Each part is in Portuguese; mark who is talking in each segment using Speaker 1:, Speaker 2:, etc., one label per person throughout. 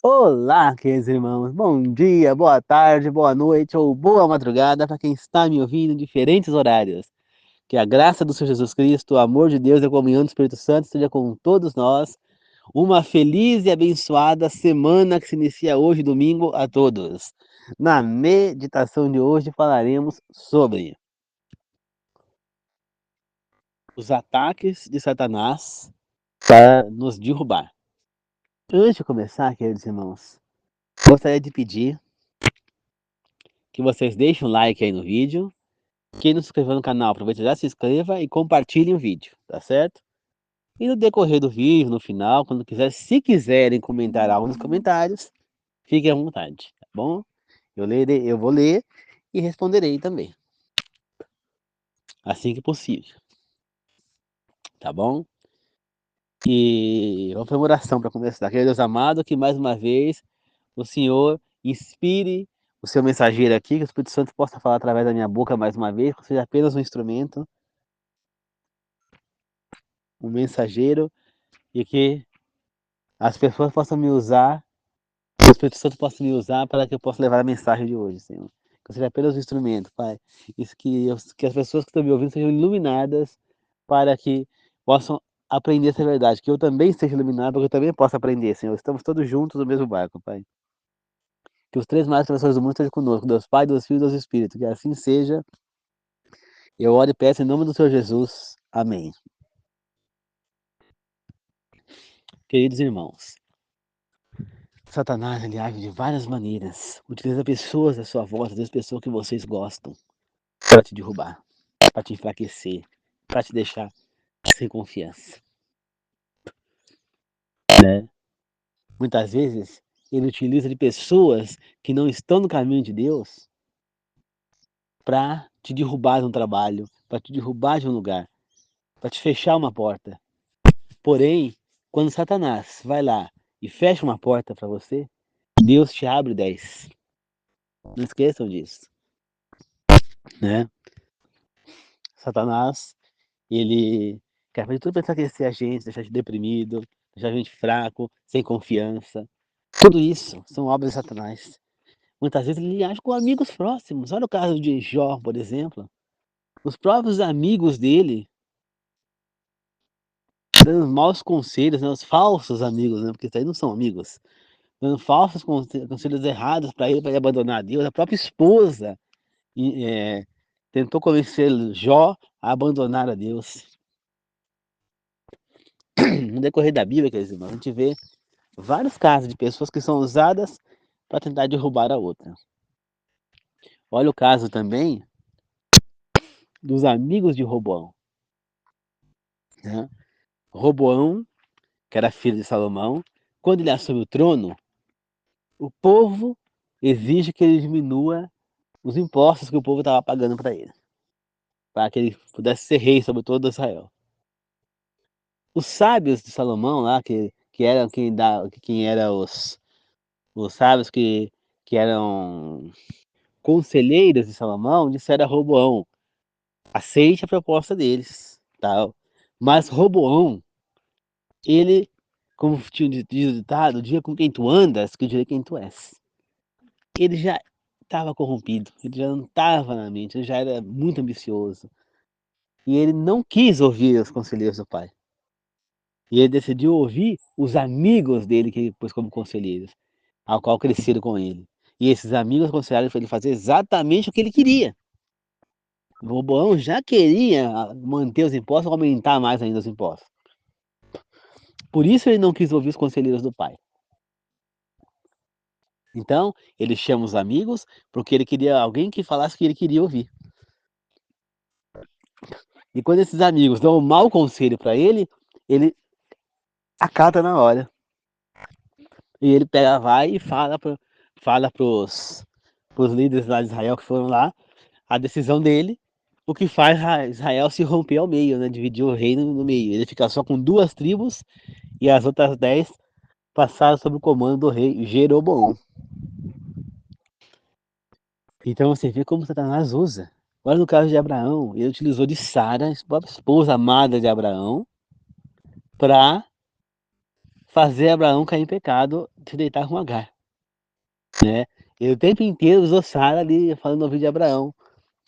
Speaker 1: Olá, queridos irmãos. Bom dia, boa tarde, boa noite ou boa madrugada para quem está me ouvindo em diferentes horários. Que a graça do Senhor Jesus Cristo, o amor de Deus e a comunhão do Espírito Santo esteja com todos nós. Uma feliz e abençoada semana que se inicia hoje, domingo, a todos. Na meditação de hoje falaremos sobre os ataques de Satanás para nos derrubar. Antes de começar, queridos irmãos, gostaria de pedir que vocês deixem um like aí no vídeo. Quem não se inscreveu no canal, aproveita, já se inscreva e compartilhe o vídeo, tá certo? E no decorrer do vídeo, no final, quando quiser, se quiserem comentar algo nos comentários, fiquem à vontade, tá bom? Eu vou ler e responderei também, assim que possível, tá bom? E vamos para uma oração para começar. Querido Deus amado, que mais uma vez o Senhor inspire o seu mensageiro aqui, que o Espírito Santo possa falar através da minha boca mais uma vez, que eu seja apenas um instrumento, um mensageiro, e que as pessoas possam me usar, que o Espírito Santo possa me usar para que eu possa levar a mensagem de hoje, Senhor. Que eu seja apenas um instrumento, Pai. Isso que as pessoas que estão me ouvindo sejam iluminadas para que possam aprender essa verdade. Que eu também seja iluminado, para que eu também possa aprender, Senhor. Estamos todos juntos no mesmo barco, Pai. Que os três maiores professores do mundo estejam conosco, Deus Pai, Deus Filho e Deus Espírito. Que assim seja. Eu oro e peço em nome do Senhor Jesus. Amém. Queridos irmãos, Satanás, ele age de várias maneiras, utiliza pessoas à sua volta, das pessoas que vocês gostam, para te derrubar, para te enfraquecer, para te deixar sem confiança, né? Muitas vezes, ele utiliza de pessoas que não estão no caminho de Deus para te derrubar de um trabalho, para te derrubar de um lugar, para te fechar uma porta. Porém, quando Satanás vai lá e fecha uma porta para você, Deus te abre 10. Não esqueçam disso, né? Satanás, ele quer fazer tudo para enfraquecer a gente, deixar a gente deprimido, deixar a gente fraco, sem confiança. Tudo isso são obras de Satanás. Muitas vezes ele age com amigos próximos. Olha o caso de Jó, por exemplo. Os próprios amigos dele dando maus conselhos, né? Os falsos amigos, né? Porque isso aí não são amigos. Dando falsos conselhos errados para ele abandonar Deus. A própria esposa tentou convencer Jó a abandonar a Deus. No decorrer da Bíblia, quer dizer, a gente vê vários casos de pessoas que são usadas para tentar derrubar a outra. Olha o caso também dos amigos de Roboão, né? Roboão, que era filho de Salomão, quando ele assume o trono, o povo exige que ele diminua os impostos que o povo estava pagando para ele, para que ele pudesse ser rei sobre todo Israel. Os sábios de Salomão lá, que eram quem eram os sábios que eram conselheiros de Salomão, disseram a Roboão: aceite a proposta deles, tal. Mas Roboão, ele, como tinha diz o ditado, diga com quem tu andas, que eu direi quem tu és. Ele já estava corrompido, ele já não estava na mente, ele já era muito ambicioso. E ele não quis ouvir os conselheiros do pai. E ele decidiu ouvir os amigos dele que ele pôs como conselheiros, ao qual cresceram com ele. E esses amigos aconselharam ele fazer exatamente o que ele queria. O Roboão já queria manter os impostos, aumentar mais ainda os impostos. Por isso ele não quis ouvir os conselheiros do pai. Então, ele chama os amigos, porque ele queria alguém que falasse o que ele queria ouvir. E quando esses amigos dão um mau conselho para ele acata na hora. E ele pega, vai e fala pros líderes lá de Israel que foram lá, a decisão dele, o que faz Israel se romper ao meio, né? Dividir o reino no meio. Ele fica só com 2 tribos e as outras 10 passaram sob o comando do rei Jeroboão. Então você vê como Satanás usa. Olha no caso de Abraão, ele utilizou de Sara, a esposa amada de Abraão, para fazer Abraão cair em pecado de se deitar com Agar, né? Ele o tempo inteiro usou Sara ali falando no ouvido de Abraão.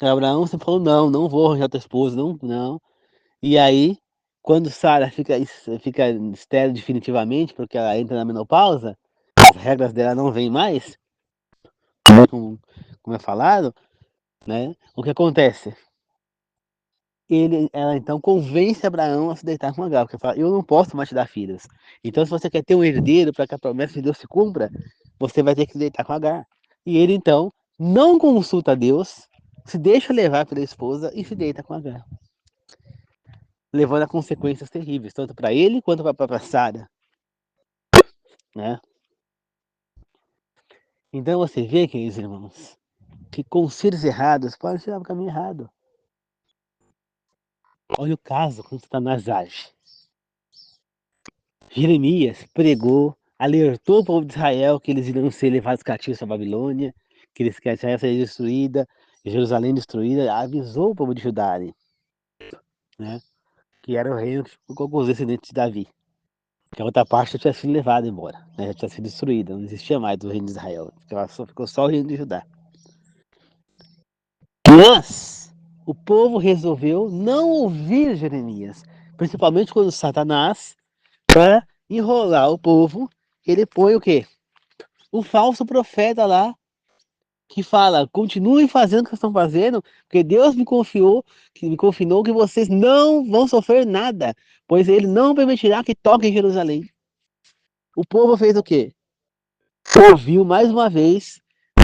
Speaker 1: Abraão sempre falou, não, não vou arranjar tua esposa, não, não. E aí, quando Sara fica estéril definitivamente, porque ela entra na menopausa, as regras dela não vêm mais, como é falado, né? O que acontece? Ela então convence Abraão a se deitar com Agar, porque fala, eu não posso mais te dar filhos. Então, se você quer ter um herdeiro para que a promessa de Deus se cumpra, você vai ter que se deitar com Agar. E ele então não consulta a Deus, se deixa levar pela esposa e se deita com Agar, levando a consequências terríveis, tanto para ele quanto para Sara, né? Então você vê, queridos irmãos, que conselhos errados podem tirar o caminho errado. Olha o caso quando Satanás age. Jeremias pregou, alertou o povo de Israel que eles iriam ser levados cativos para a Babilônia, que Israel seria destruída, Jerusalém destruída, avisou o povo de Judá, né? Que era o reino que ficou com os descendentes de Davi. Que a outra parte já tinha sido levada embora, né? Já tinha sido destruída, não existia mais o reino de Israel, ficou só o reino de Judá. Mas o povo resolveu não ouvir Jeremias, principalmente quando Satanás, para enrolar o povo, ele põe o quê? O falso profeta lá, que fala, continuem fazendo o que vocês estão fazendo, porque Deus me confinou que vocês não vão sofrer nada, pois ele não permitirá que toquem Jerusalém. O povo fez o quê? Ouviu mais uma vez,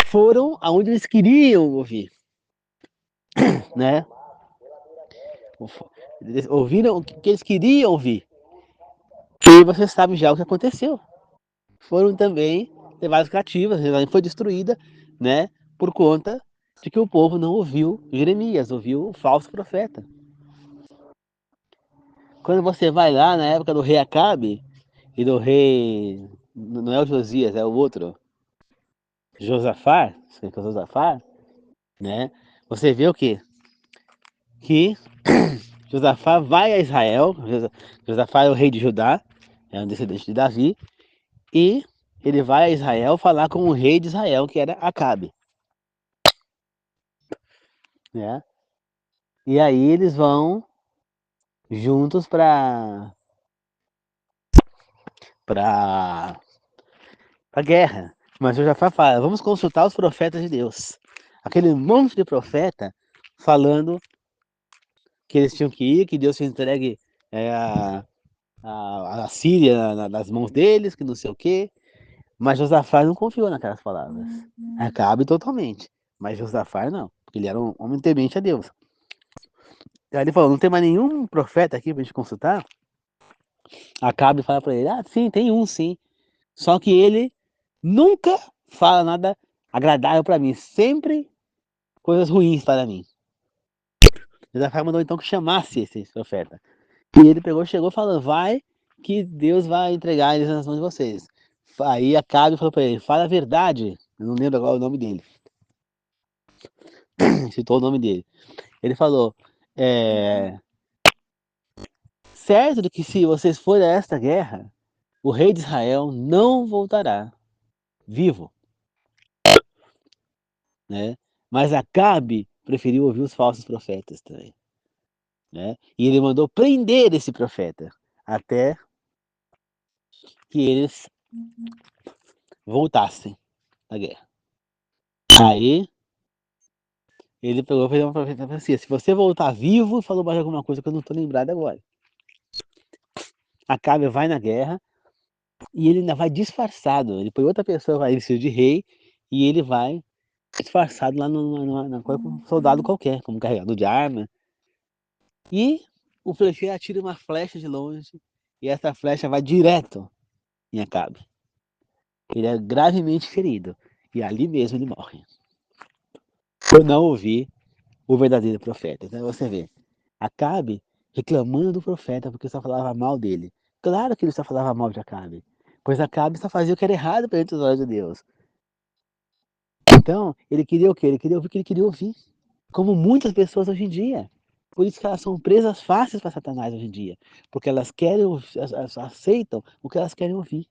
Speaker 1: foram aonde eles queriam ouvir, né? Eles ouviram o que eles queriam ouvir. E você sabe já o que aconteceu. Foram também levados cativos, Jerusalém foi destruída, né? Por conta de que o povo não ouviu Jeremias, ouviu o falso profeta. Quando você vai lá na época do rei Acabe e do rei. Não é o Josias, é o outro. Josafá, né? Você vê o quê? Que Josafá vai a Israel, Josafá é o rei de Judá, é um descendente de Davi, e ele vai a Israel falar com o rei de Israel, que era Acabe, né? E aí eles vão juntos para a guerra. Mas Josafá fala, vamos consultar os profetas de Deus. Aquele monte de profeta falando que eles tinham que ir, que Deus se entregue a Síria nas mãos deles, que não sei o quê. Mas Josafá não confiou naquelas palavras. Acabe totalmente. Mas Josafá não, porque ele era um homem temente a Deus. Aí ele falou, não tem mais nenhum profeta aqui pra gente consultar? Acabe fala pra ele, ah, sim, tem um sim. Só que ele nunca fala nada agradável pra mim, sempre coisas ruins para mim. Josafá mandou então que chamasse esse profeta. E ele pegou, chegou falando, vai que Deus vai entregar eles nas mãos de vocês. Aí Acabe falou pra ele, fala a verdade. Eu não lembro agora o nome dele. Citou o nome dele. Ele falou, certo de que se vocês forem a esta guerra, o rei de Israel não voltará vivo, né? Mas Acabe preferiu ouvir os falsos profetas também, né? E ele mandou prender esse profeta até que eles voltassem da guerra. Aí ele pegou e fez uma profecia. Se você voltar vivo, falou mais alguma coisa que eu não estou lembrado agora. Acabe vai na guerra e ele ainda vai disfarçado. Ele põe outra pessoa, vai vestido de rei, e ele vai disfarçado lá como um soldado qualquer, como carregador de arma. E o flecheiro atira uma flecha de longe, e essa flecha vai direto em Acabe. Ele é gravemente ferido, e ali mesmo ele morre. Por não ouvir o verdadeiro profeta. Então você vê, Acabe reclamando do profeta porque só falava mal dele. Claro que ele só falava mal de Acabe, pois Acabe só fazia o que era errado perante os olhos de Deus. Então, ele queria o quê? Ele queria ouvir o que ele queria ouvir. Como muitas pessoas hoje em dia. Por isso que elas são presas fáceis para Satanás hoje em dia. Porque elas querem, elas aceitam o que elas querem ouvir.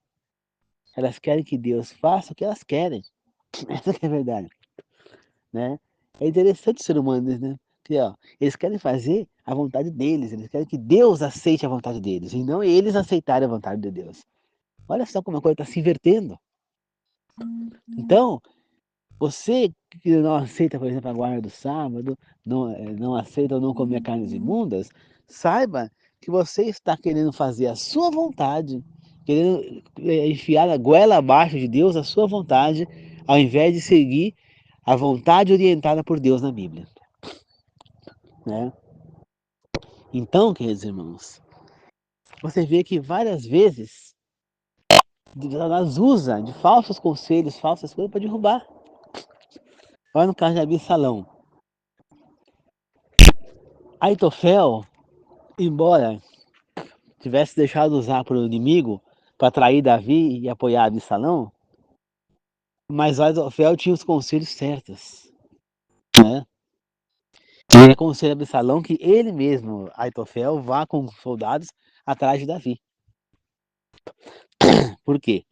Speaker 1: Elas querem que Deus faça o que elas querem. Essa que é a verdade, né? É interessante o ser humano, né? Que, ó, eles querem fazer a vontade deles, eles querem que Deus aceite a vontade deles, e não eles aceitarem a vontade de Deus. Olha só como a coisa está se invertendo. Então, você que não aceita, por exemplo, a guarda do sábado, não aceita ou não comer carnes imundas, saiba que você está querendo fazer a sua vontade, querendo enfiar a goela abaixo de Deus a sua vontade, ao invés de seguir a vontade orientada por Deus na Bíblia, né? Então, queridos irmãos, você vê que várias vezes Satanás usa de falsos conselhos, falsas coisas para derrubar. Olha no caso de Absalão. Aitofel, embora tivesse deixado usar para o inimigo para atrair Davi e apoiar Absalão, mas Aitofel tinha os conselhos certos, né? Ele aconselha Absalão que ele mesmo, Aitofel, vá com soldados atrás de Davi. Por quê?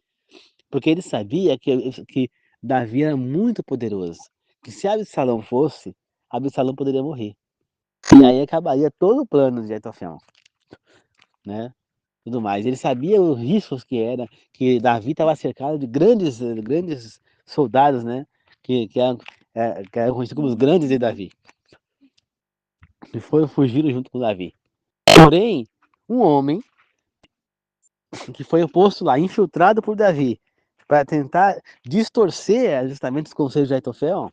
Speaker 1: Porque ele sabia que Davi era muito poderoso, que se Absalão fosse, Absalão poderia morrer. E aí acabaria todo o plano de Aitofel, né? Tudo mais. Ele sabia os riscos que era, que Davi estava cercado de grandes soldados, né? Que eram conhecidos como os grandes de Davi, que foram fugindo junto com Davi. Porém, um homem que foi posto lá, infiltrado por Davi, para tentar distorcer justamente os conselhos de Aitofel,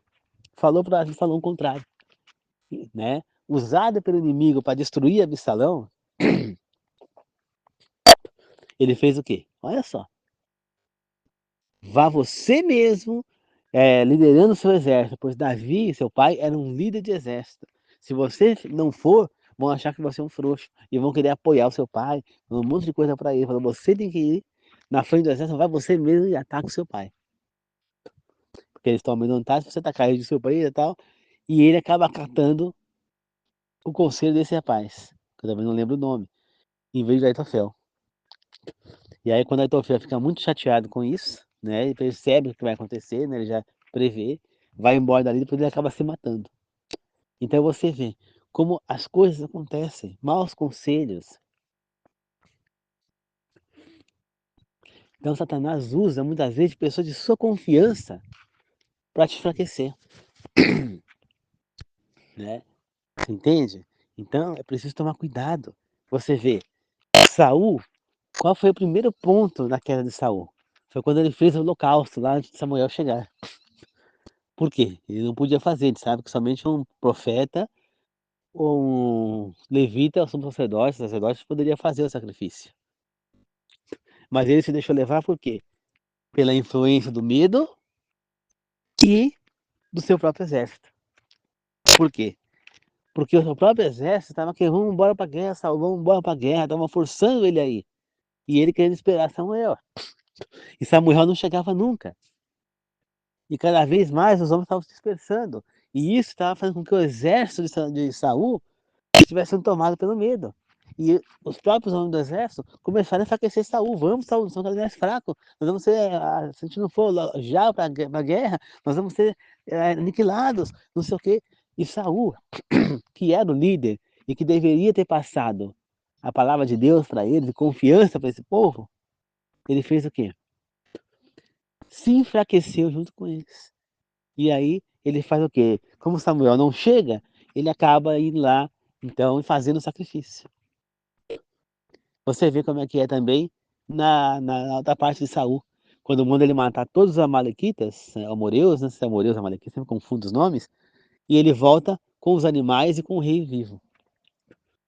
Speaker 1: falou para Davi, falou o contrário, né? Usado pelo inimigo para destruir Absalão, ele fez o quê? Olha só. Vá você mesmo liderando o seu exército, pois Davi, seu pai, era um líder de exército. Se você não for, vão achar que você é um frouxo e vão querer apoiar o seu pai, um monte de coisa para ele. Falando, você tem que ir na frente do exército, vai você mesmo e ataca o seu pai. Porque eles estão amedrontados, você está caindo de seu pai e tal, e ele acaba acatando o conselho desse rapaz, que eu também não lembro o nome, em vez de Aitofel. E aí quando Aitofel fica muito chateado com isso, né, ele percebe o que vai acontecer, né, ele já prevê, vai embora dali, depois ele acaba se matando. Então você vê como as coisas acontecem, maus conselhos. Então Satanás usa muitas vezes pessoas de sua confiança para te enfraquecer, né? Você entende? Então é preciso tomar cuidado. Você vê, Saul, qual foi o primeiro ponto da queda de Saul? Foi quando ele fez o holocausto lá antes de Samuel chegar. Por quê? Ele não podia fazer, ele sabe que somente um profeta ou um levita, ou um sacerdote poderia fazer o sacrifício. Mas ele se deixou levar por quê? Pela influência do medo e do seu próprio exército. Por quê? Porque o seu próprio exército estava querendo, vamos embora para a guerra, Saul, vamos embora para a guerra, estavam forçando ele aí. E ele querendo esperar Samuel. E Samuel não chegava nunca. E cada vez mais os homens estavam se dispersando. E isso estava fazendo com que o exército de Saul estivesse sendo tomado pelo medo. E os próprios homens do exército começaram a enfraquecer Saul. Vamos, Saul, somos mais fracos. Nós vamos ser, se a gente não for já para a guerra, nós vamos ser aniquilados, não sei o quê. E Saul, que era o líder e que deveria ter passado a palavra de Deus para eles, confiança para esse povo, ele fez o quê? Se enfraqueceu junto com eles. E aí ele faz o quê? Como Samuel não chega, ele acaba indo lá, então, fazendo o sacrifício. Você vê como é que é também na outra parte de Saul. Quando manda ele matar todos os amalequitas, amoreus, né? Se é amoreus, amalequitas, sempre confundo os nomes, e ele volta com os animais e com o rei vivo.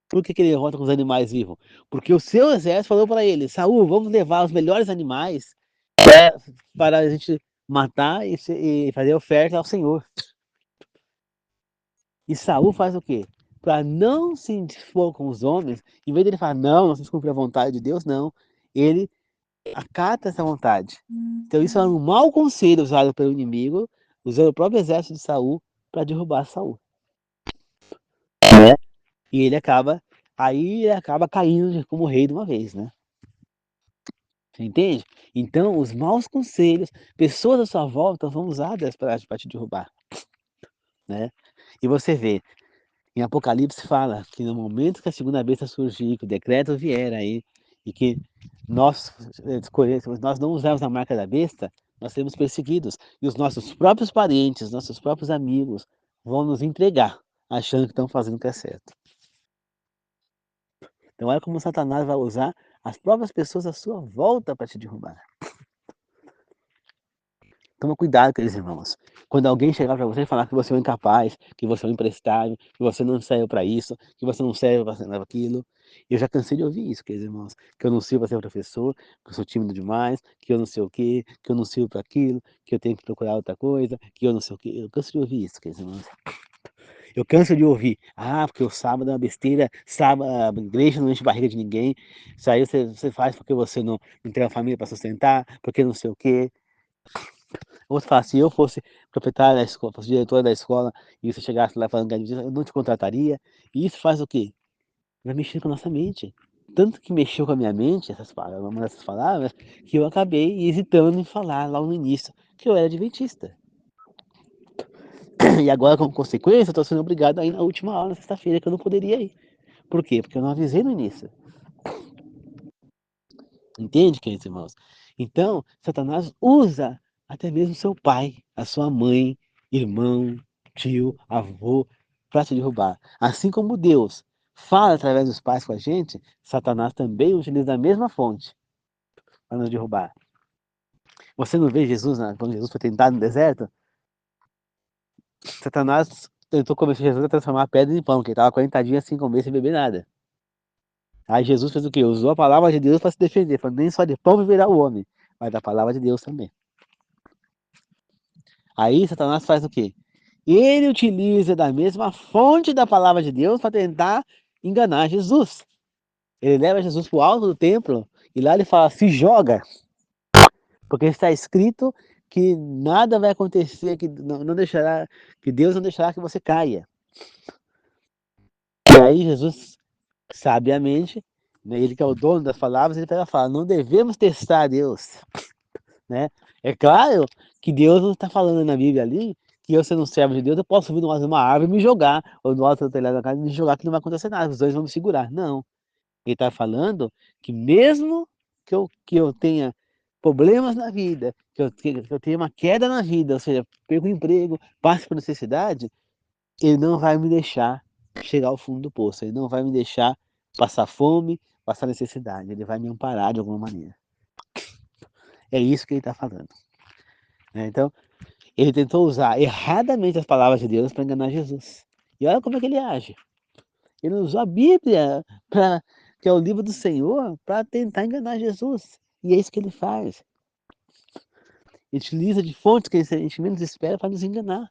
Speaker 1: Por que ele volta com os animais vivos? Porque o seu exército falou para ele, Saul, vamos levar os melhores animais para a gente matar e fazer oferta ao Senhor. E Saul faz o quê? Para não se indispor com os homens, em vez de ele falar, não, nós temos que cumprir a vontade de Deus, não. Ele acata essa vontade. Então isso é um mau conselho usado pelo inimigo, usando o próprio exército de Saul para derrubar Saul. Né? E aí ele acaba caindo como rei de uma vez, né? Você entende? Então, os maus conselhos, pessoas à sua volta vão usadas para te derrubar, né? E você vê, em Apocalipse fala que no momento que a segunda besta surgir, que o decreto vier aí, e que nós nós não usarmos a marca da besta, nós seremos perseguidos. E os nossos próprios parentes, nossos próprios amigos vão nos entregar, achando que estão fazendo o que é certo. Então olha como Satanás vai usar as próprias pessoas à sua volta para te derrubar. Toma cuidado, queridos irmãos. Quando alguém chegar para você e falar que você é um incapaz, que você é um imprestável, que você não serve para isso, que você não serve para aquilo. Eu já cansei de ouvir isso, queridos irmãos. Que eu não sirvo para ser professor, que eu sou tímido demais, que eu não sei o quê, que eu não sirvo para aquilo, que eu tenho que procurar outra coisa, que eu não sei o quê. Eu canso de ouvir isso, queridos irmãos. Eu canso de ouvir, porque o sábado é uma besteira, sábado, a igreja não enche barriga de ninguém, isso aí você faz porque você não tem uma família para sustentar, porque não sei o quê. Outro fala, se eu fosse proprietário da escola, fosse diretor da escola, e você chegasse lá falando que eu não te contrataria. E isso faz o quê? Vai mexer com a nossa mente. Tanto que mexeu com a minha mente, essas palavras, uma dessas palavras, que eu acabei hesitando em falar lá no início, que eu era adventista. E agora, como consequência, eu estou sendo obrigado a ir na última aula, na sexta-feira, que eu não poderia ir. Por quê? Porque eu não avisei no início. Entende, queridos irmãos? Então, Satanás usa até mesmo seu pai, a sua mãe, irmão, tio, avô, para te derrubar. Assim como Deus fala através dos pais com a gente, Satanás também utiliza a mesma fonte para nos derrubar. Você não vê Jesus, quando Jesus foi tentado no deserto? Satanás tentou convencer Jesus a transformar a pedra em pão, porque ele estava 40 dias sem comer, sem beber nada. Aí Jesus fez o quê? Usou a palavra de Deus para se defender. Falou, nem só de pão viverá o homem, mas da palavra de Deus também. Aí Satanás faz o quê? Ele utiliza da mesma fonte da palavra de Deus para tentar enganar Jesus. Ele leva Jesus para o alto do templo e lá ele fala, se joga, porque está escrito que nada vai acontecer, que não deixará, que Deus não deixará que você caia. E aí Jesus, sabiamente, né, ele que é o dono das palavras, ele pega e fala, não devemos testar Deus, né? É claro que Deus não está falando na Bíblia ali que eu sendo um servo de Deus, eu posso subir no alto de uma árvore e me jogar, ou no alto do telhado da casa e me jogar que não vai acontecer nada, os dois vão me segurar. Não. Ele está falando que mesmo que eu tenha problemas na vida, que eu tenha uma queda na vida, ou seja, perco o emprego, passe por necessidade, ele não vai me deixar chegar ao fundo do poço, ele não vai me deixar passar fome, passar necessidade, ele vai me amparar de alguma maneira. É isso que ele está falando, né? Então, ele tentou usar erradamente as palavras de Deus para enganar Jesus. E olha como é que ele age. Ele usou a Bíblia, que é o livro do Senhor, para tentar enganar Jesus. E é isso que ele faz. Ele utiliza de fontes que a gente menos espera para nos enganar.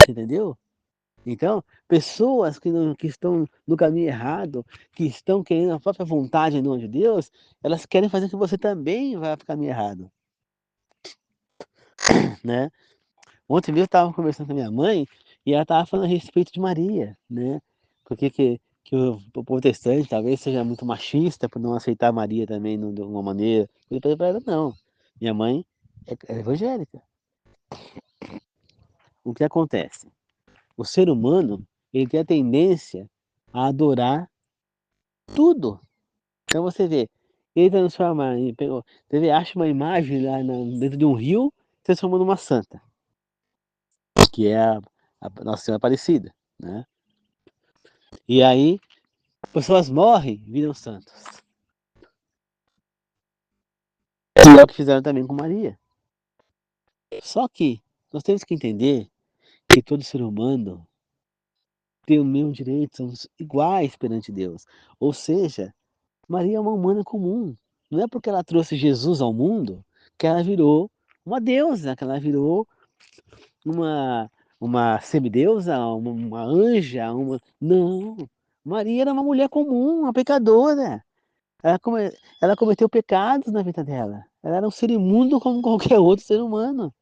Speaker 1: Entendeu? Então, pessoas que estão no caminho errado, que estão querendo a própria vontade em nome de Deus, elas querem fazer que você também vá para o caminho errado. Né? Ontem mesmo eu estava conversando com a minha mãe e ela estava falando a respeito de Maria, né? Porque que o protestante talvez seja muito machista por não aceitar Maria também de uma maneira. Eu falei para ela, não. Minha mãe é evangélica. O que acontece? O ser humano, ele tem a tendência a adorar tudo. Então você vê, ele transforma, você acha uma imagem lá dentro de um rio, transformando numa santa, que é a Nossa Senhora Aparecida, né? E aí, pessoas morrem, viram santos. E é o que fizeram também com Maria. Só que nós temos que entender que todo ser humano tem o mesmo direito, somos iguais perante Deus. Ou seja, Maria é uma humana comum. Não é porque ela trouxe Jesus ao mundo que ela virou uma deusa, que ela virou uma, uma semideusa, uma anja, Não. Maria era uma mulher comum, uma pecadora. Ela, ela cometeu pecados na vida dela. Ela era um ser imundo como qualquer outro ser humano.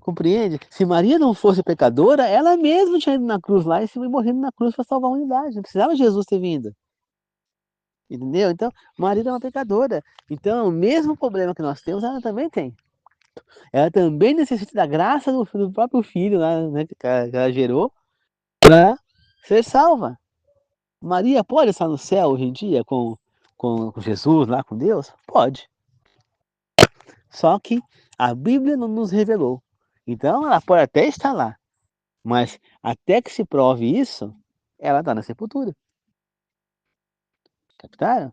Speaker 1: Compreende? Se Maria não fosse pecadora, ela mesma tinha ido na cruz lá e se morrendo na cruz para salvar a humanidade. Não precisava Jesus ter vindo. Entendeu? Então, Maria é uma pecadora. Então, o mesmo problema que nós temos, ela também tem. Ela também necessita da graça do próprio filho lá, né, que ela gerou para ser salva. Maria pode estar no céu hoje em dia com Jesus lá, com Deus? Pode. Só que a Bíblia não nos revelou. Então, ela pode até estar lá. Mas até que se prove isso, ela está na sepultura. Captaram?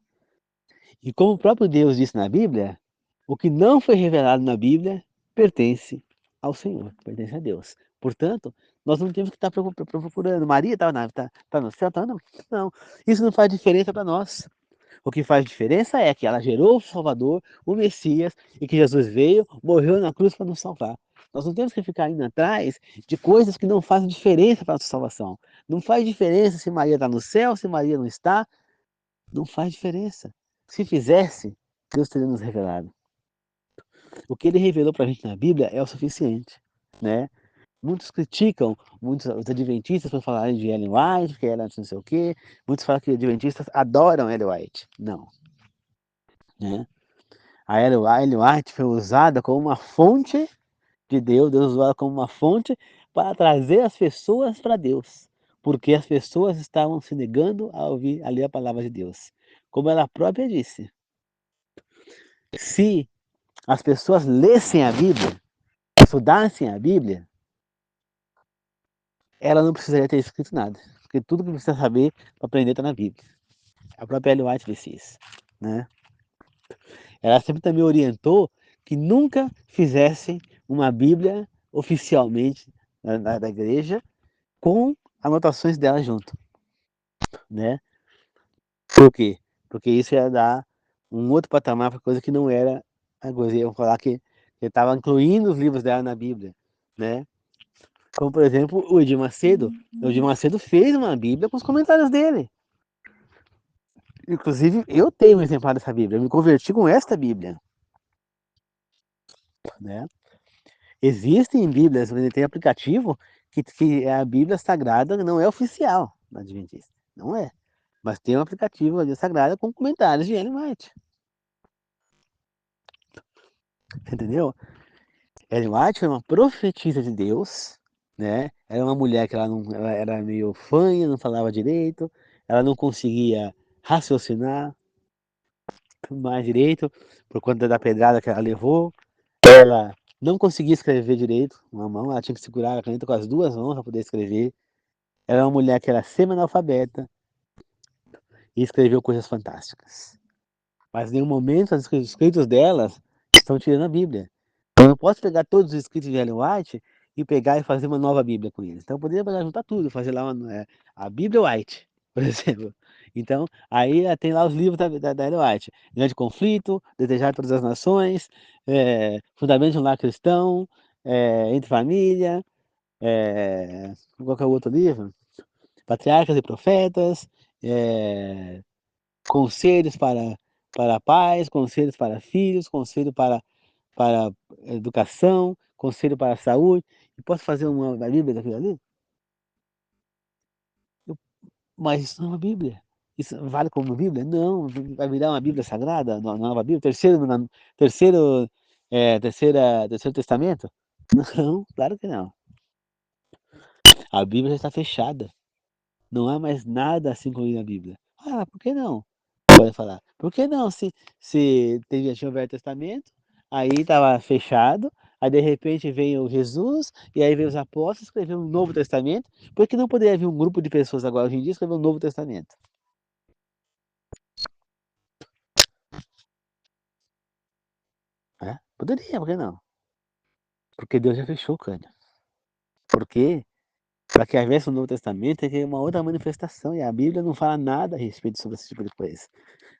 Speaker 1: E como o próprio Deus disse na Bíblia, o que não foi revelado na Bíblia pertence ao Senhor, pertence a Deus. Portanto, nós não temos que estar procurando. Maria tá no céu? Tá, não. Não. Isso não faz diferença para nós. O que faz diferença é que ela gerou o Salvador, o Messias, e que Jesus veio, morreu na cruz para nos salvar. Nós não temos que ficar indo atrás de coisas que não fazem diferença para a nossa salvação. Não faz diferença se Maria está no céu, se Maria não está. Não faz diferença. Se fizesse, Deus teria nos revelado. O que ele revelou para a gente na Bíblia é o suficiente, né? Muitos criticam, muitos os adventistas por falarem de Ellen White, que ela não sei o quê. Muitos falam que os adventistas adoram Ellen White. Não, né? A Ellen White foi usada como uma fonte de Deus, Deus usou ela como uma fonte para trazer as pessoas para Deus, porque as pessoas estavam se negando a ouvir ali a palavra de Deus. Como ela própria disse, se as pessoas lessem a Bíblia, estudassem a Bíblia, ela não precisaria ter escrito nada, porque tudo que precisa saber para aprender está na Bíblia. A própria Ellen White disse isso, né? Ela sempre também orientou que nunca fizessem uma Bíblia oficialmente da igreja com anotações dela junto, né? Por quê? Porque isso ia dar um outro patamar para coisa que não era a coisa. Iam falar que estava incluindo os livros dela na Bíblia, né? Como, por exemplo, o Edir Macedo. O Edir Macedo fez uma Bíblia com os comentários dele. Inclusive, eu tenho um exemplar dessa Bíblia. Eu me converti com esta Bíblia, né? Existem Bíblias, tem aplicativo que a Bíblia Sagrada não é oficial da Adventista. Não é. Mas tem um aplicativo ali sagrada com comentários de Ellen White. Entendeu? Ellen White foi uma profetisa de Deus, né? Era uma mulher que ela era meio fanha, não falava direito, ela não conseguia raciocinar mais direito por conta da pedrada que ela levou. Ela não conseguia escrever direito com a mão, ela tinha que segurar a caneta com as duas mãos para poder escrever. Ela era uma mulher que era semi-analfabeta e escreveu coisas fantásticas. Mas em nenhum momento os escritos delas estão tirando a Bíblia. Eu não posso pegar todos os escritos de Ellen White e pegar e fazer uma nova Bíblia com eles. Então eu poderia pegar, juntar tudo, fazer lá a Bíblia White, por exemplo. Então, aí tem lá os livros da Ellen White. Grande Conflito, Desejar Todas as Nações, Fundamento de um Lar Cristão, Entre Família, qual que é o outro livro? Patriarcas e Profetas, Conselhos para pais, conselhos para filhos, conselho para educação, conselho para a saúde. E posso fazer uma Bíblia daquilo ali? Eu- Mas isso não é uma Bíblia. Isso vale como Bíblia? Não, vai virar uma Bíblia sagrada, uma nova Bíblia, terceiro, terceiro testamento? Não, claro que não. A Bíblia já está fechada. Não há mais nada assim como na Bíblia. Ah, por que não? Pode falar. Por que não? Se já tinha o Velho Testamento, aí estava fechado, aí de repente veio Jesus, e aí veio os apóstolos escrever um Novo Testamento, por que não poderia haver um grupo de pessoas agora hoje em dia escrever um Novo Testamento? Poderia, por que não? Porque Deus já fechou o cânion. Porque para que houvesse um Novo Testamento tem que ter uma outra manifestação, e a Bíblia não fala nada a respeito sobre esse tipo de coisa.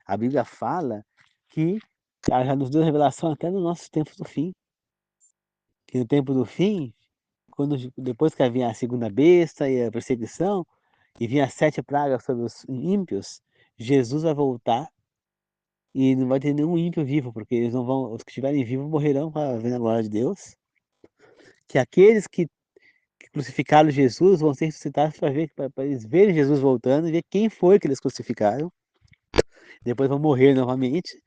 Speaker 1: A Bíblia fala que ela já nos deu revelação até nos nossos tempos do fim. Que no tempo do fim, depois que havia a segunda besta e a perseguição, e vinha as 7 pragas sobre os ímpios, Jesus vai voltar e não vai ter nenhum ímpio vivo, porque eles não vão, os que estiverem vivos morrerão para ver a glória de Deus. que aqueles que crucificaram Jesus vão ser ressuscitados para eles verem Jesus voltando e ver quem foi que eles crucificaram. Depois vão morrer novamente.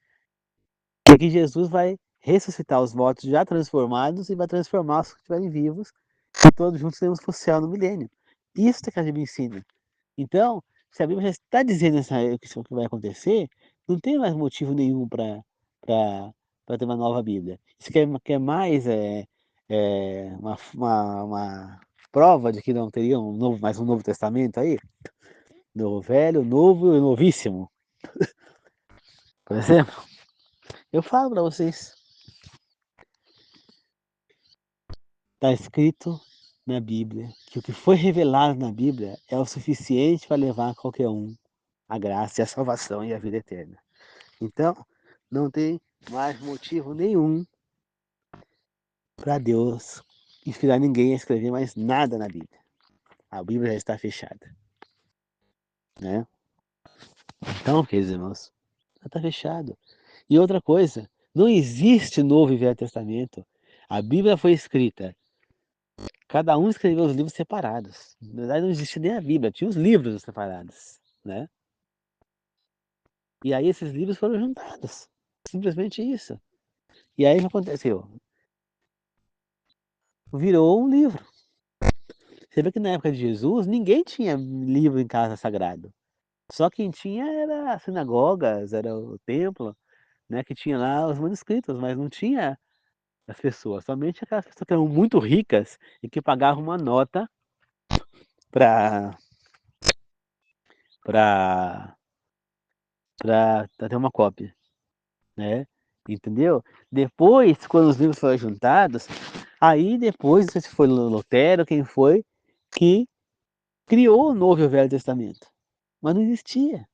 Speaker 1: E que Jesus vai ressuscitar os mortos já transformados e vai transformar os que estiverem vivos. E todos juntos teremos o céu no milênio. Isso que a Bíblia ensina. Então, se a Bíblia já está dizendo isso que vai acontecer, não tem mais motivo nenhum para ter uma nova Bíblia. Isso quer mais uma prova de que não teria mais um Novo Testamento aí? Do Velho, Novo e Novíssimo, por exemplo. Eu falo para vocês, está escrito na Bíblia que o que foi revelado na Bíblia é o suficiente para levar qualquer um à graça e à salvação e à vida eterna. Então, não tem mais motivo nenhum para Deus inspirar ninguém a escrever mais nada na Bíblia. A Bíblia já está fechada, né? Então, queridos irmãos, já está fechado. E outra coisa, não existe Novo e Velho Testamento. A Bíblia foi escrita, cada um escreveu os livros separados. Na verdade, não existia nem a Bíblia, tinha os livros separados, né? E aí esses livros foram juntados. Simplesmente isso. E aí o que aconteceu? Virou um livro. Você vê que na época de Jesus, ninguém tinha livro em casa sagrado. Só quem tinha era as sinagogas, era o templo, né, que tinha lá os manuscritos, mas não tinha as pessoas. Somente aquelas pessoas que eram muito ricas e que pagavam uma nota para para para ter uma cópia, né? Entendeu? Depois, quando os livros foram juntados, aí depois, não sei se foi Lutero, quem foi, que criou o Novo e o Velho Testamento. Mas não existia.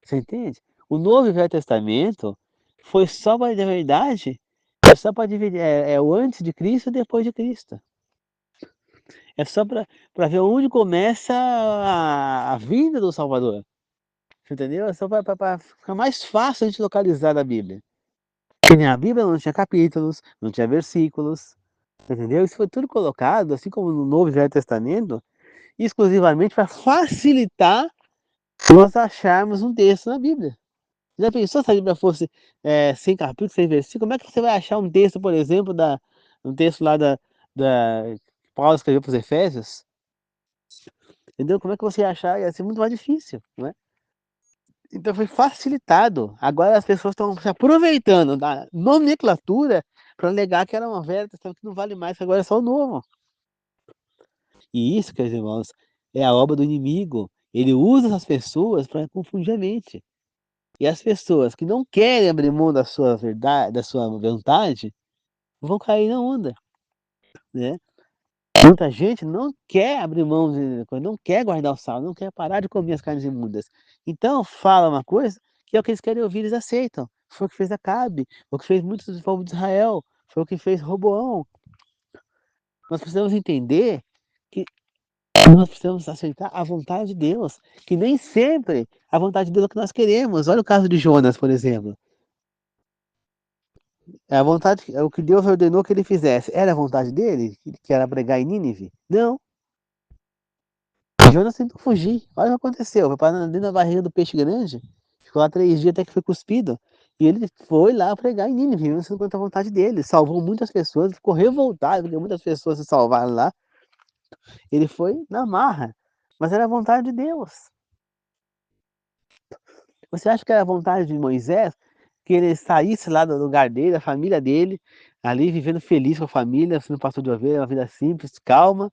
Speaker 1: Você entende? O Novo e o Velho Testamento foi só para, na verdade, é só para dividir, é o antes de Cristo e depois de Cristo. É só para ver onde começa a vinda do Salvador. Você entendeu? É só para ficar mais fácil a gente localizar a Bíblia. Porque a Bíblia não tinha capítulos, não tinha versículos, entendeu? Isso foi tudo colocado, assim como no Novo e Velho Testamento, exclusivamente para facilitar nós acharmos um texto na Bíblia. Já pensou se a Bíblia fosse sem capítulo, sem versículo? Como é que você vai achar um texto, por exemplo, um texto lá que Paulo escreveu para os Efésios? Entendeu? Como é que você ia achar? Ia ser muito mais difícil, não é? Então foi facilitado. Agora as pessoas estão se aproveitando da nomenclatura para alegar que era uma velha testamento que não vale mais, que agora é só o novo. E isso, queridos irmãos, é a obra do inimigo. Ele usa essas pessoas para confundir a mente. E as pessoas que não querem abrir mão da sua verdade, da sua vontade, vão cair na onda, né? Muita gente não quer abrir mão não quer guardar o sal, não quer parar de comer as carnes imundas. Então fala uma coisa que é o que eles querem ouvir, eles aceitam. Foi o que fez Acabe, foi o que fez muitos do povo de Israel, foi o que fez Roboão. Nós precisamos entender que nós precisamos aceitar a vontade de Deus, que nem sempre a vontade de Deus é o que nós queremos. Olha o caso de Jonas, por exemplo. É a vontade, é o que Deus ordenou que ele fizesse. Era a vontade dele, que era pregar em Nínive? Não. Jonas tentou fugir. Olha o que aconteceu. Foi parar dentro da barriga do peixe grande. Ficou lá 3 dias até que foi cuspido. E ele foi lá pregar em Nínive, não sendo contra a vontade dele. Salvou muitas pessoas, ficou revoltado, porque muitas pessoas se salvaram lá. Ele foi na marra. Mas era a vontade de Deus. Você acha que era a vontade de Moisés que ele saísse lá do lugar dele, da família dele, ali vivendo feliz com a família, sendo pastor de ovelha, uma vida simples, calma,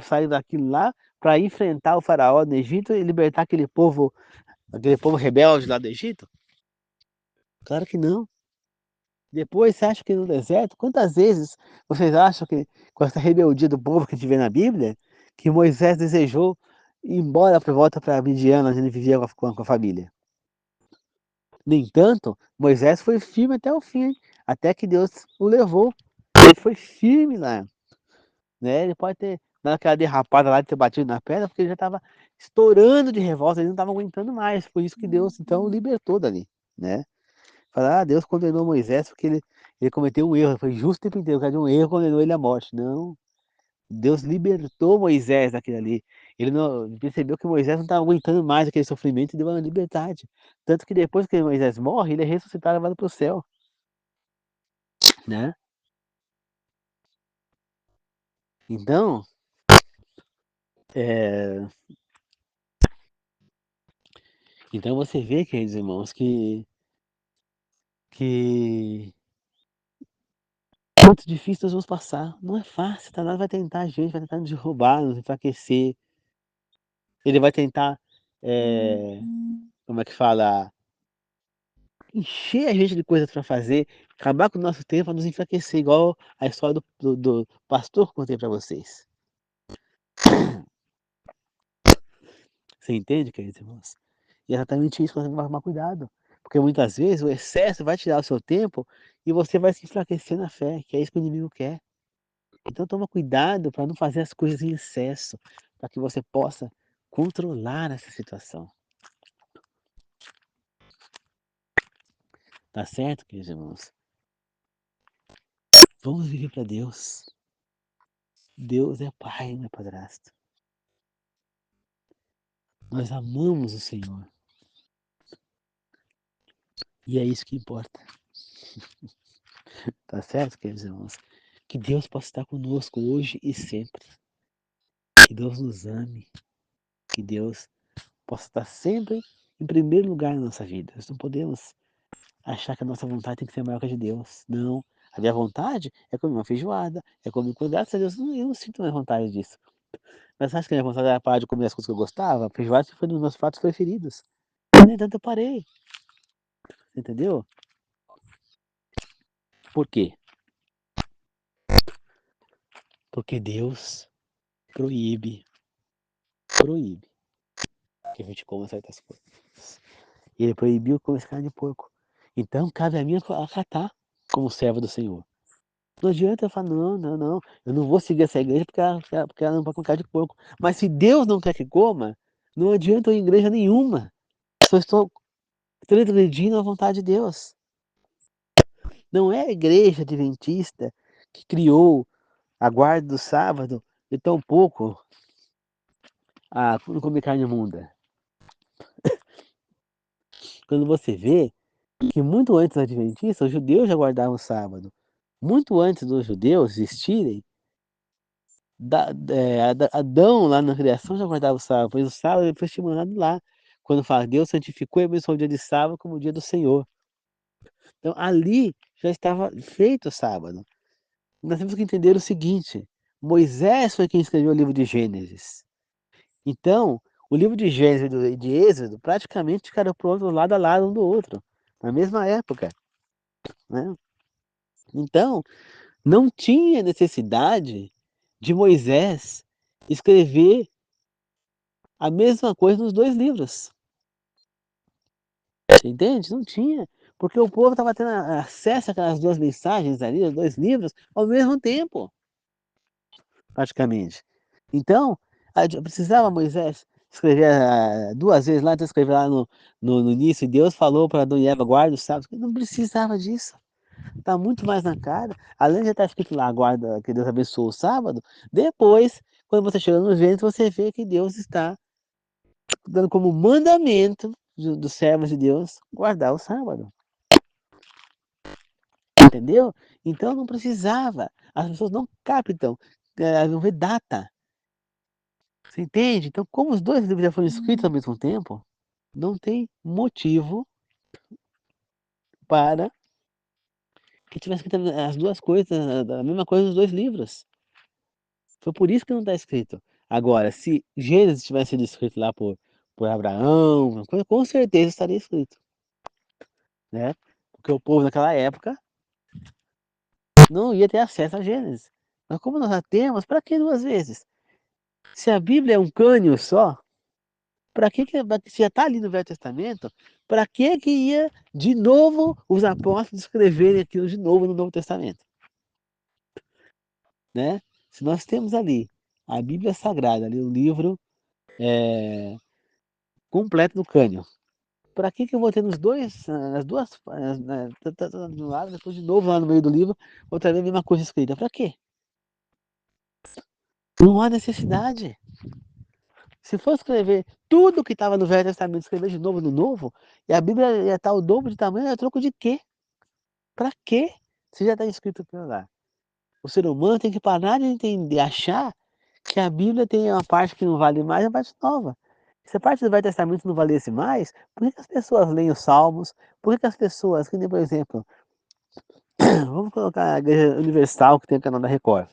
Speaker 1: sair daquilo lá para enfrentar o faraó no Egito e libertar aquele povo rebelde lá do Egito? Claro que não. Depois, você acha que no deserto, quantas vezes vocês acham que, com essa rebeldia do povo que a gente vê na Bíblia, que Moisés desejou ir embora por volta para Midian, onde ele vivia com a família? No entanto, Moisés foi firme até o fim, até que Deus o levou. Ele foi firme lá, né? Ele pode ter dado aquela derrapada lá de ter batido na pedra, porque ele já estava estourando de revolta, ele não estava aguentando mais. Por isso que Deus então o libertou dali, né? Falar, Deus condenou Moisés porque ele cometeu um erro, foi justo o tempo inteiro, por causa de um erro, condenou ele à morte. Não, Deus libertou Moisés daquilo ali. Ele não percebeu que Moisés não estava aguentando mais aquele sofrimento e deu uma liberdade. Tanto que depois que Moisés morre, ele é ressuscitado e levado para o céu, né? Então, é, então você vê, queridos irmãos, que muito difícil nós vamos passar. Não é fácil, Satanás vai tentar a gente, vai tentar nos derrubar, nos enfraquecer. Ele vai tentar, como é que fala? Encher a gente de coisas para fazer, acabar com o nosso tempo para nos enfraquecer, igual a história do pastor que eu contei para vocês. Você entende, queridos irmãos? E é exatamente isso que você vai tomar cuidado. Porque muitas vezes o excesso vai tirar o seu tempo e você vai se enfraquecer na fé, que é isso que o inimigo quer. Então toma cuidado para não fazer as coisas em excesso, para que você possa controlar essa situação. Tá certo, queridos irmãos? Vamos viver para Deus. Deus é Pai, não é padrasto. Nós amamos o Senhor. E é isso que importa. Tá certo, queridos irmãos? Que Deus possa estar conosco hoje e sempre. Que Deus nos ame. Que Deus possa estar sempre em primeiro lugar na nossa vida. Nós não podemos achar que a nossa vontade tem que ser maior que a de Deus. Não. A minha vontade é comer uma feijoada, é comer, graças a Deus, eu não sinto mais vontade disso. Mas acho que a minha vontade era parar de comer as coisas que eu gostava. A feijoada foi um dos meus pratos preferidos. No entanto, eu parei. Entendeu? Por quê? Porque Deus proíbe que a gente coma certas coisas. E ele proibiu comer carne de porco. Então, cabe a mim acatar como servo do Senhor. Não adianta eu falar, não, eu não vou seguir essa igreja porque ela não pode comer carne de porco. Mas se Deus não quer que coma, não adianta eu ir em igreja nenhuma. Só estou transgredindo a vontade de Deus. Não é a igreja adventista que criou a guarda do sábado e tampouco a não comer carne imunda. Quando você vê que muito antes dos adventistas, os judeus já guardavam o sábado. Muito antes dos judeus existirem, Adão lá na criação já guardava o sábado, pois o sábado foi estimulado lá. Quando fala, Deus santificou e abençoou o dia de sábado como o dia do Senhor. Então ali já estava feito o sábado. Nós temos que entender o seguinte, Moisés foi quem escreveu o livro de Gênesis. Então, o livro de Gênesis e de Êxodo praticamente ficaram prontos lado a lado um do outro, na mesma época, né? Então, não tinha necessidade de Moisés escrever a mesma coisa nos dois livros. Entende? Não tinha. Porque o povo estava tendo acesso àquelas duas mensagens ali, os dois livros, ao mesmo tempo, praticamente. Então, precisava Moisés escrever duas vezes lá, então escrever lá no início, Deus falou para Adão e Eva, guarda os sábados. Não precisava disso. Está muito mais na cara. Além de estar escrito lá, guarda, que Deus abençoe o sábado, depois, quando você chega no Gênesis, você vê que Deus está dando como mandamento dos servos de Deus guardar o sábado. Entendeu? Então não precisava. As pessoas não captam, não vê data. Você entende? Então, como os dois livros já foram escritos ao mesmo tempo, não tem motivo para que tivesse escrito as duas coisas, a mesma coisa nos dois livros. Foi por isso que não está escrito. Agora, se Gênesis tivesse sido escrito lá por Abraão, com certeza estaria escrito, né? Porque o povo naquela época não ia ter acesso a Gênesis. Mas como nós já temos, para que duas vezes? Se a Bíblia é um cânion só, para se já está ali no Velho Testamento, para que ia de novo os apóstolos escreverem aquilo de novo no Novo Testamento? Né? Se nós temos ali a Bíblia Sagrada, ali o livro completo do cânion, Para que eu vou ter nos dois, nas duas, do lado, depois de novo lá no meio do livro, outra vez a mesma coisa escrita? Para quê? Não há necessidade. Se for escrever tudo que estava no Velho Testamento, escrever de novo no Novo, e a Bíblia ia estar o dobro de tamanho, é troco de quê? Para quê? Se já está escrito aquilo lá. O ser humano tem que parar de entender, achar que a Bíblia tem uma parte que não vale mais e uma parte nova. Se a parte do Velho Testamento não valesse mais, por que as pessoas leem os Salmos? Por que as pessoas, que nem por exemplo, vamos colocar a Igreja Universal que tem o canal da Record.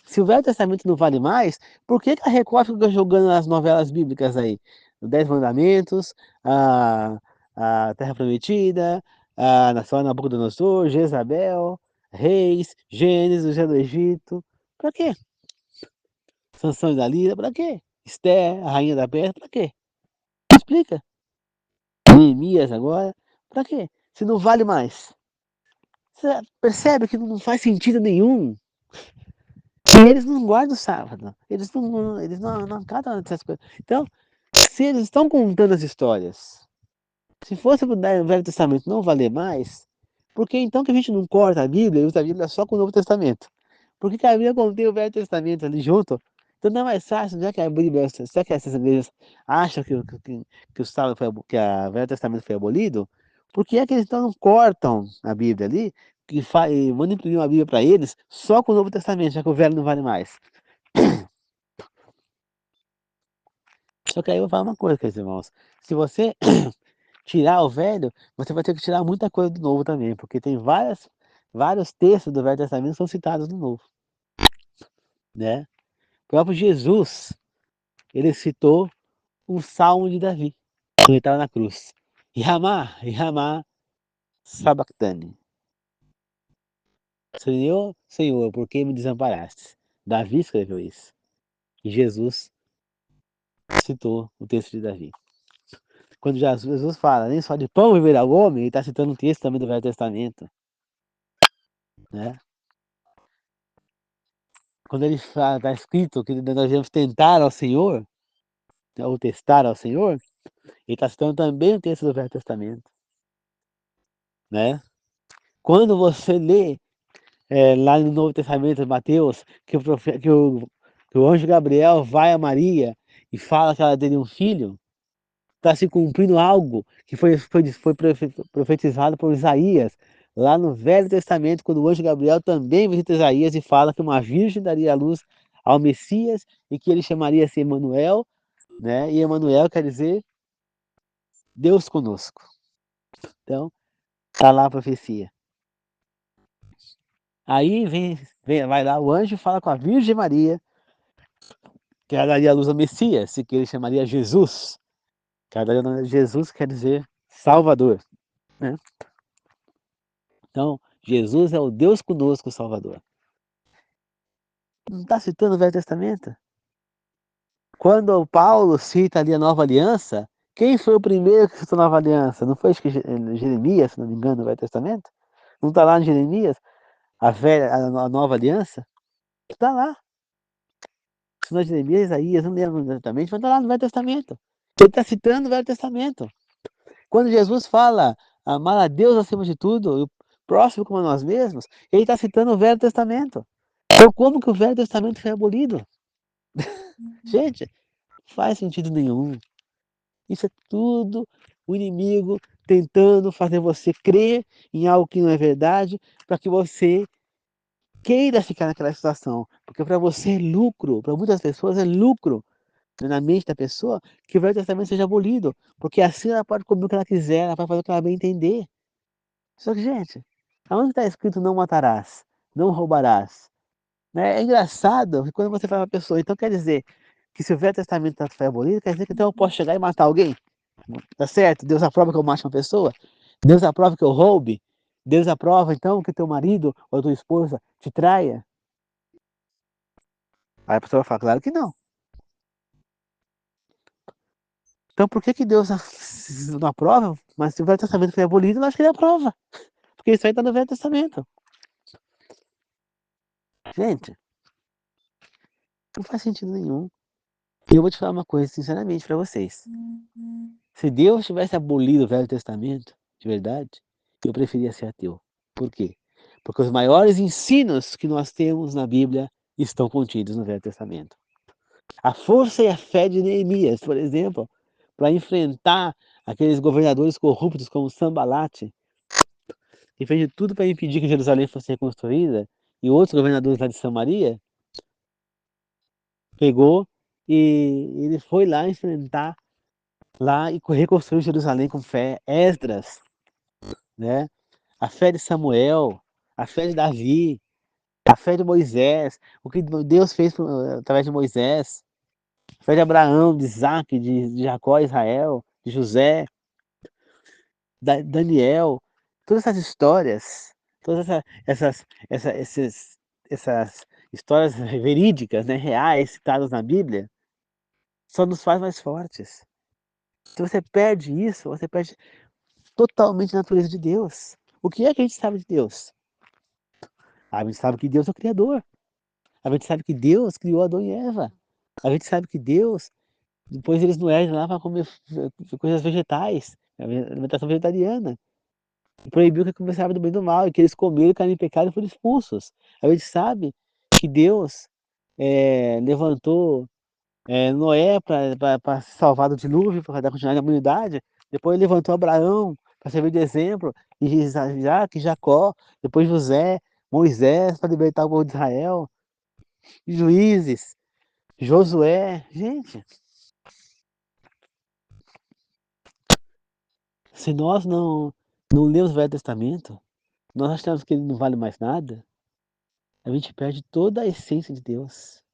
Speaker 1: Se o Velho Testamento não vale mais, por que a Record fica jogando as novelas bíblicas aí? Os Dez Mandamentos, a, a Terra Prometida, a Nação Nabucodonosor, Jezabel, Reis, Gênesis, o José do Egito. Pra quê? Sansão e Dalila, pra quê? Esther, a Rainha da Pérsia, pra quê? Explica. Neemias agora, pra quê? Se não vale mais. Você percebe que não faz sentido nenhum. E eles não guardam o sábado. Eles não acatam essas coisas. Então, se eles estão contando as histórias, se fosse o Velho Testamento não valer mais, por que então que a gente não corta a Bíblia e usa a Bíblia só com o Novo Testamento? Por que a Bíblia contém o Velho Testamento ali junto? Então não é mais fácil, já que a Bíblia, já que essas igrejas acham que o sábado foi, que o Velho Testamento foi abolido, por que é que eles então não cortam a Bíblia ali e mandam imprimir uma Bíblia para eles só com o Novo Testamento, já que o Velho não vale mais? Só que aí eu vou falar uma coisa, queridos irmãos. Se você tirar o velho, você vai ter que tirar muita coisa do novo também, porque tem vários textos do Velho Testamento que são citados no novo, né? O próprio Jesus, ele citou um salmo de Davi, quando ele estava na cruz. Yamá, sabachthani. Senhor, Senhor, por que me desamparaste? Davi escreveu isso. E Jesus citou o texto de Davi. Quando Jesus fala, nem só de pão viverá o homem, ele está citando um texto também do Velho Testamento, né? Quando ele fala, está escrito que nós devemos tentar ao Senhor, ou testar ao Senhor, ele está citando também o texto do Velho Testamento, né? Quando você lê lá no Novo Testamento, Mateus, que o anjo Gabriel vai a Maria e fala que ela teria um filho, está se cumprindo algo que foi profetizado por Isaías, lá no Velho Testamento, quando o anjo Gabriel também visita Isaías e fala que uma virgem daria à luz ao Messias e que ele chamaria-se Emanuel, né? E Emanuel quer dizer Deus conosco. Então, está lá a profecia. Aí vai lá o anjo e fala com a Virgem Maria, que ela daria a luz ao Messias, e que ele chamaria Jesus. Que ela daria o nome de Jesus, quer dizer Salvador, né? Então, Jesus é o Deus conosco, Salvador. Não está citando o Velho Testamento? Quando o Paulo cita ali a Nova Aliança, quem foi o primeiro que citou a Nova Aliança? Não foi acho que Jeremias, se não me engano, no Velho Testamento? Não está lá em Jeremias a Nova Aliança? Está lá. Se não é Jeremias, Isaías, não lembro exatamente, mas está lá no Velho Testamento. Ele está citando o Velho Testamento. Quando Jesus fala amar a Deus acima de tudo, e o próximo como a nós mesmos, ele está citando o Velho Testamento. Então, como que o Velho Testamento foi abolido? Gente, não faz sentido nenhum. Isso é tudo o inimigo tentando fazer você crer em algo que não é verdade, para que você queira ficar naquela situação. Porque para você é lucro, para muitas pessoas é lucro, na mente da pessoa, que o Velho Testamento seja abolido. Porque assim ela pode comer o que ela quiser, ela pode fazer o que ela bem entender. Só que, gente, aonde está escrito não matarás, não roubarás? Né? É engraçado que quando você fala para a pessoa, então quer dizer que se o Velho Testamento foi abolido, quer dizer que então eu posso chegar e matar alguém? Tá certo? Deus aprova que eu mate uma pessoa? Deus aprova que eu roube? Deus aprova então que teu marido ou tua esposa te traia? Aí a pessoa vai falar, claro que não. Então por que Deus não aprova? Mas se o Velho Testamento foi abolido, eu acho que ele aprova. Porque isso aí está no Velho Testamento. Gente, não faz sentido nenhum. E eu vou te falar uma coisa sinceramente para vocês. Se Deus tivesse abolido o Velho Testamento, de verdade, eu preferia ser ateu. Por quê? Porque os maiores ensinos que nós temos na Bíblia estão contidos no Velho Testamento. A força e a fé de Neemias, por exemplo, para enfrentar aqueles governadores corruptos como Sambalate, que fez de tudo para impedir que Jerusalém fosse reconstruída, e outros governadores lá de Samaria, pegou e ele foi lá enfrentar lá e reconstruiu Jerusalém com fé. Esdras, né? A fé de Samuel, a fé de Davi, a fé de Moisés, o que Deus fez através de Moisés, a fé de Abraão, de Isaac, de Jacó, Israel, de José, Daniel, todas essas histórias, todas essas histórias verídicas, né, reais, citadas na Bíblia, só nos faz mais fortes. Se você perde isso, você perde totalmente a natureza de Deus. O que é que a gente sabe de Deus? A gente sabe que Deus é o Criador. A gente sabe que Deus criou Adão e Eva. A gente sabe que Deus, depois eles no Éden lá para comer coisas vegetais, alimentação vegetariana. Proibiu que conversava do bem e do mal, e que eles comeram e caíram em pecado e foram expulsos. A gente sabe que Deus levantou Noé para se salvar do dilúvio, para dar continuidade à humanidade. Depois ele levantou Abraão para servir de exemplo, e Isaac, Jacó, depois José, Moisés para libertar o povo de Israel, Juízes, Josué. Gente, se nós não lemos o Velho Testamento, nós achamos que ele não vale mais nada, a gente perde toda a essência de Deus.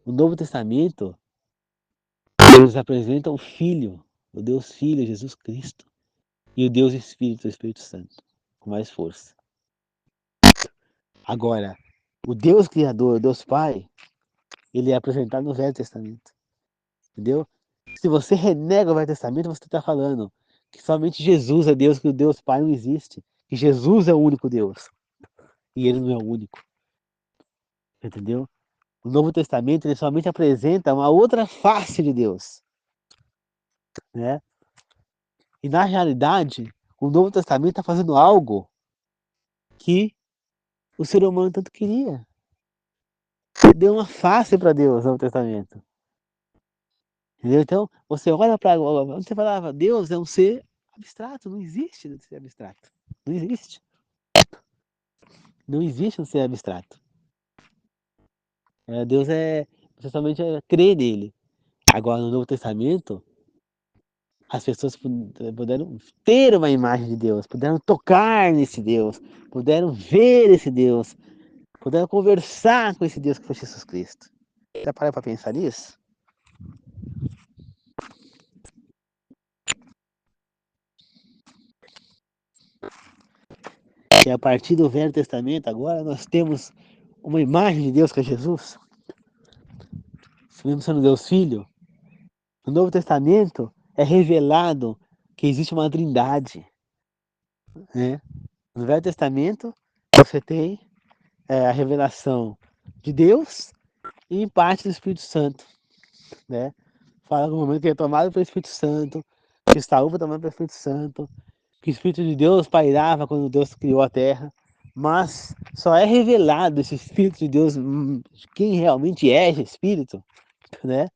Speaker 1: O Novo Testamento nos apresenta o Filho, o Deus Filho, Jesus Cristo, e o Deus Espírito, o Espírito Santo, com mais força. Agora, o Deus Criador, o Deus Pai, ele é apresentado no Velho Testamento, entendeu? Se você renega o Velho Testamento, você está falando que somente Jesus é Deus, que o Deus Pai não existe, que Jesus é o único Deus, e ele não é o único, entendeu? O Novo Testamento ele somente apresenta uma outra face de Deus, né? E na realidade, o Novo Testamento está fazendo algo que o ser humano tanto queria. Deu uma face para Deus no Novo Testamento. Entendeu? Então, você olha para. Você falava, Deus é um ser abstrato, não existe um ser abstrato. Não existe. Não existe um ser abstrato. Deus você somente crê nele. Agora, no Novo Testamento, as pessoas puderam ter uma imagem de Deus, puderam tocar nesse Deus, puderam ver esse Deus, puderam conversar com esse Deus que foi Jesus Cristo. Já parou para pensar nisso? Que a partir do Velho Testamento, agora nós temos uma imagem de Deus que é Jesus. Mesmo sendo Deus Filho, no Novo Testamento é revelado que existe uma trindade. Né? No Velho Testamento, você tem a revelação de Deus e em parte do Espírito Santo. Né? Fala no momento que é tomado pelo Espírito Santo, que Saúl foi tomado pelo Espírito Santo, que o Espírito de Deus pairava quando Deus criou a terra. Mas só é revelado esse Espírito de Deus, quem realmente é esse Espírito, né?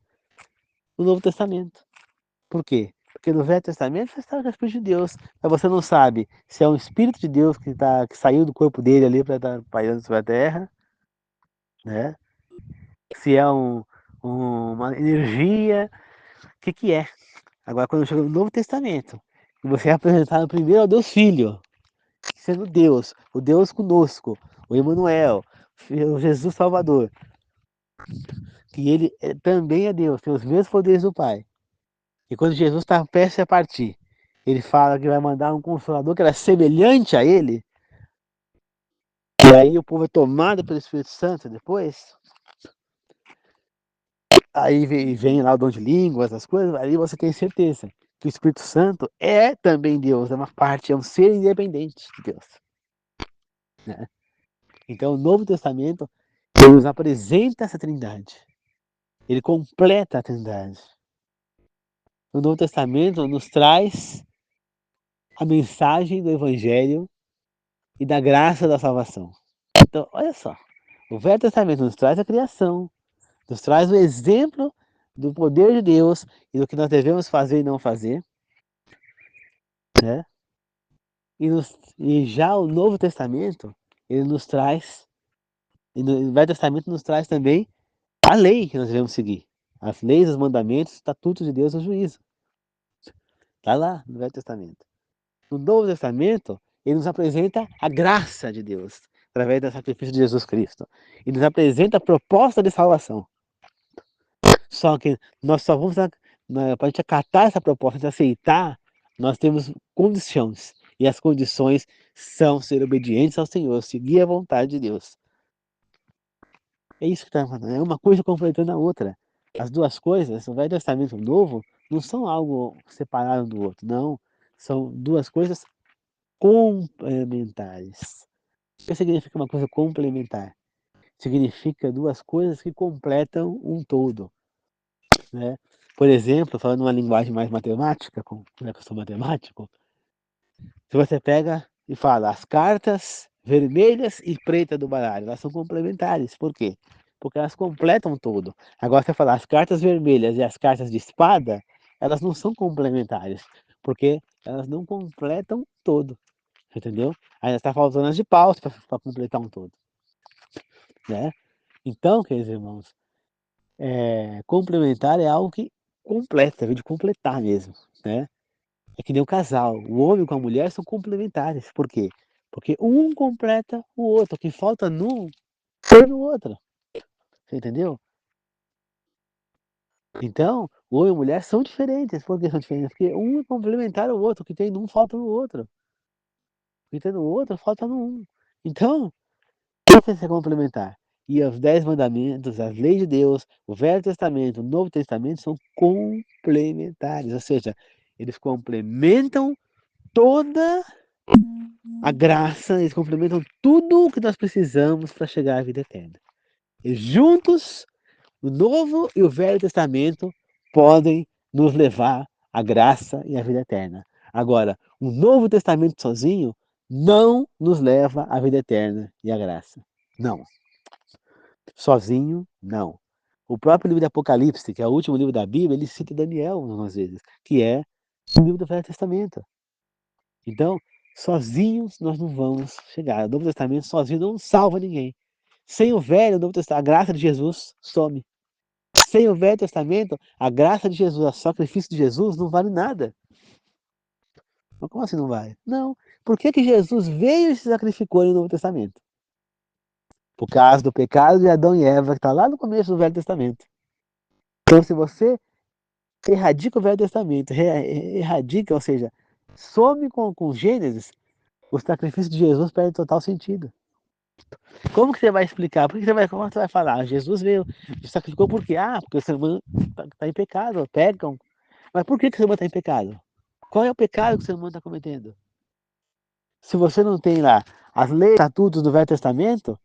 Speaker 1: No Novo Testamento. Por quê? Porque no Velho Testamento você está com o Espírito de Deus, mas você não sabe se é um Espírito de Deus que saiu do corpo dele ali para estar pairando sobre a terra, né? Se é uma energia, o que é? Agora, quando chega no Novo Testamento, e você é apresentado primeiro ao Deus Filho, sendo Deus, o Deus conosco, o Emmanuel, o Jesus Salvador, que ele também é Deus, tem os mesmos poderes do Pai. E quando Jesus está prestes a partir, ele fala que vai mandar um consolador que era semelhante a ele, e aí o povo é tomado pelo Espírito Santo depois, aí vem lá o dom de línguas, as coisas, aí você tem certeza que o Espírito Santo é também Deus, é uma parte, é um ser independente de Deus. Né? Então o Novo Testamento ele nos apresenta essa trindade. Ele completa a Trindade. O Novo Testamento nos traz a mensagem do Evangelho e da graça da salvação. Então, olha só, o Velho Testamento nos traz a criação, nos traz o exemplo do poder de Deus e do que nós devemos fazer e não fazer, né? E já o Novo Testamento, ele nos traz, e no Velho Testamento nos traz também a lei que nós devemos seguir. As leis, os mandamentos, os estatutos de Deus, o juízo. Está lá no Velho Testamento. No Novo Testamento, ele nos apresenta a graça de Deus, através do sacrifício de Jesus Cristo. E nos apresenta a proposta de salvação. Só que nós só vamos, para a gente acatar essa proposta, de aceitar, nós temos condições. E as condições são ser obedientes ao Senhor, seguir a vontade de Deus. É isso que está falando. É uma coisa completando a outra. As duas coisas, o Velho Testamento e o Novo, não são algo separado um do outro, não. São duas coisas complementares. O que significa uma coisa complementar? Significa duas coisas que completam um todo, né? Por exemplo, falando uma linguagem mais matemática, já que eu sou matemático, se você pega e fala as cartas vermelhas e preta do baralho, elas são complementares. Por quê? Porque elas completam todo. Agora, se você falar as cartas vermelhas e as cartas de espada, elas não são complementares, porque elas não completam todo. Entendeu? Ainda está faltando as de paus para completar um todo, né? Então, queridos irmãos, complementar é algo que completa, vem de completar mesmo, né? É que nem o casal, o homem com a mulher são complementares. Por quê? Porque um completa o outro, o que falta num, tem no outro. Você entendeu? Então, o homem e a mulher são diferentes. Por que são diferentes? Porque um é complementar ao outro, o que tem num falta no outro. O que tem no outro falta no um. Então, o que é complementar? E os 10 mandamentos, as leis de Deus, o Velho Testamento, o Novo Testamento são complementares, ou seja, eles complementam toda a graça, eles complementam tudo o que nós precisamos para chegar à vida eterna. E juntos, o Novo e o Velho Testamento podem nos levar à graça e à vida eterna. Agora, o Novo Testamento sozinho não nos leva à vida eterna e à graça. Não. Sozinho, não. O próprio livro de Apocalipse, que é o último livro da Bíblia, ele cita Daniel algumas vezes, que é o livro do Velho Testamento. Então, sozinhos nós não vamos chegar. O Novo Testamento sozinho não salva ninguém. Sem o Velho, o Novo Testamento, a graça de Jesus some. Sem o Velho Testamento, a graça de Jesus, o sacrifício de Jesus não vale nada. Mas como assim não vale? Não. Por que que Jesus veio e se sacrificou no Novo Testamento? Por causa do pecado de Adão e Eva, que está lá no começo do Velho Testamento. Então, se você erradica o Velho Testamento, erradica, ou seja, some com Gênesis, o sacrifício de Jesus perde total sentido. Como que você vai explicar? Como você vai falar? Jesus veio, sacrificou por quê? Ah, porque o ser humano está em pecado, pecam. Mas por que o ser humano está em pecado? Qual é o pecado que o ser humano está cometendo? Se você não tem lá as leis, estatutos do Velho Testamento,